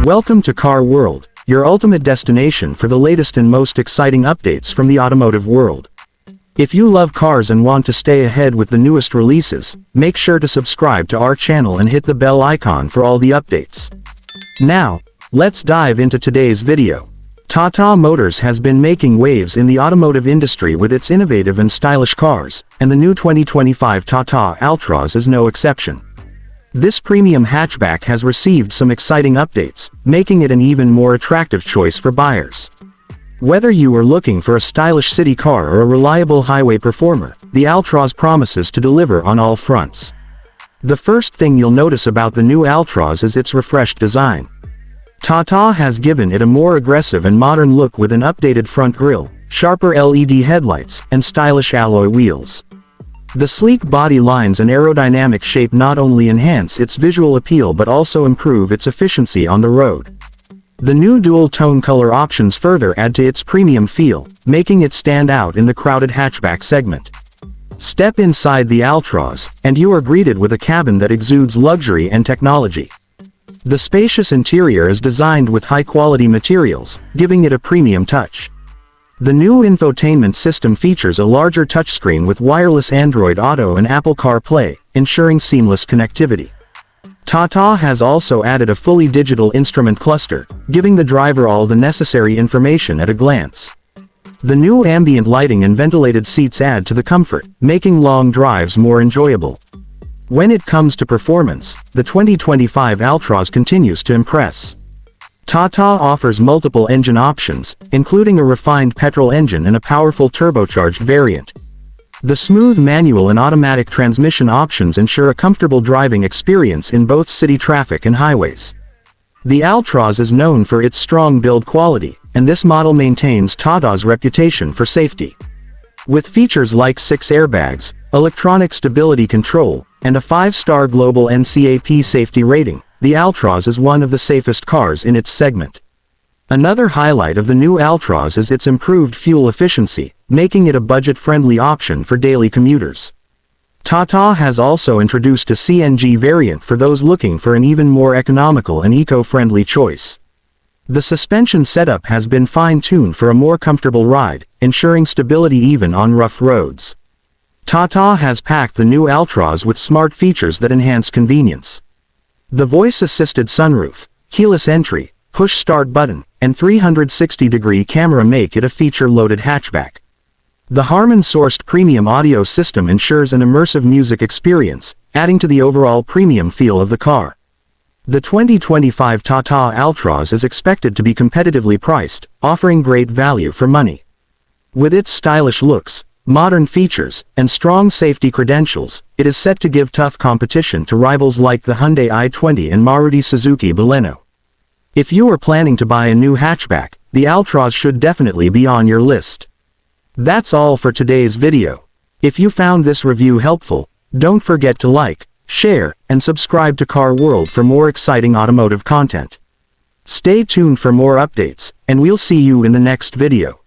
Welcome to Car World, your ultimate destination for the latest and most exciting updates from the automotive world. If you love cars and want to stay ahead with the newest releases, make sure to subscribe to our channel and hit the bell icon for all the updates. Now, let's dive into today's video. Tata Motors has been making waves in the automotive industry with its innovative and stylish cars, and the new 2025 Tata Altroz is no exception. This premium hatchback has received some exciting updates, making it an even more attractive choice for buyers. Whether you are looking for a stylish city car or a reliable highway performer, the Altroz promises to deliver on all fronts. The first thing you'll notice about the new Altroz is its refreshed design. Tata has given it a more aggressive and modern look with an updated front grille, sharper LED headlights, and stylish alloy wheels. The sleek body lines and aerodynamic shape not only enhance its visual appeal but also improve its efficiency on the road. The new dual-tone color options further add to its premium feel, making it stand out in the crowded hatchback segment. Step inside the Altroz, and you are greeted with a cabin that exudes luxury and technology. The spacious interior is designed with high-quality materials, giving it a premium touch. The new infotainment system features a larger touchscreen with wireless Android Auto and Apple CarPlay, ensuring seamless connectivity. Tata has also added a fully digital instrument cluster, giving the driver all the necessary information at a glance. The new ambient lighting and ventilated seats add to the comfort, making long drives more enjoyable. When it comes to performance, the 2025 Altroz continues to impress. Tata offers multiple engine options, including a refined petrol engine and a powerful turbocharged variant. The smooth manual and automatic transmission options ensure a comfortable driving experience in both city traffic and highways. The Altroz is known for its strong build quality, and this model maintains Tata's reputation for safety. With features like 6 airbags, electronic stability control, and a 5-star global NCAP safety rating, the Altroz is one of the safest cars in its segment. Another highlight of the new Altroz is its improved fuel efficiency, making it a budget-friendly option for daily commuters. Tata has also introduced a CNG variant for those looking for an even more economical and eco-friendly choice. The suspension setup has been fine-tuned for a more comfortable ride, ensuring stability even on rough roads. Tata has packed the new Altroz with smart features that enhance convenience. The voice-assisted sunroof, keyless entry, push-start button, and 360-degree camera make it a feature-loaded hatchback. The Harman-sourced premium audio system ensures an immersive music experience, adding to the overall premium feel of the car. The 2025 Tata Altroz is expected to be competitively priced, offering great value for money. With its stylish looks, modern features, and strong safety credentials, it is set to give tough competition to rivals like the Hyundai i20 and Maruti Suzuki Baleno. If you are planning to buy a new hatchback, the Altroz should definitely be on your list. That's all for today's video. If you found this review helpful, don't forget to like, share, and subscribe to Car World for more exciting automotive content. Stay tuned for more updates, and we'll see you in the next video.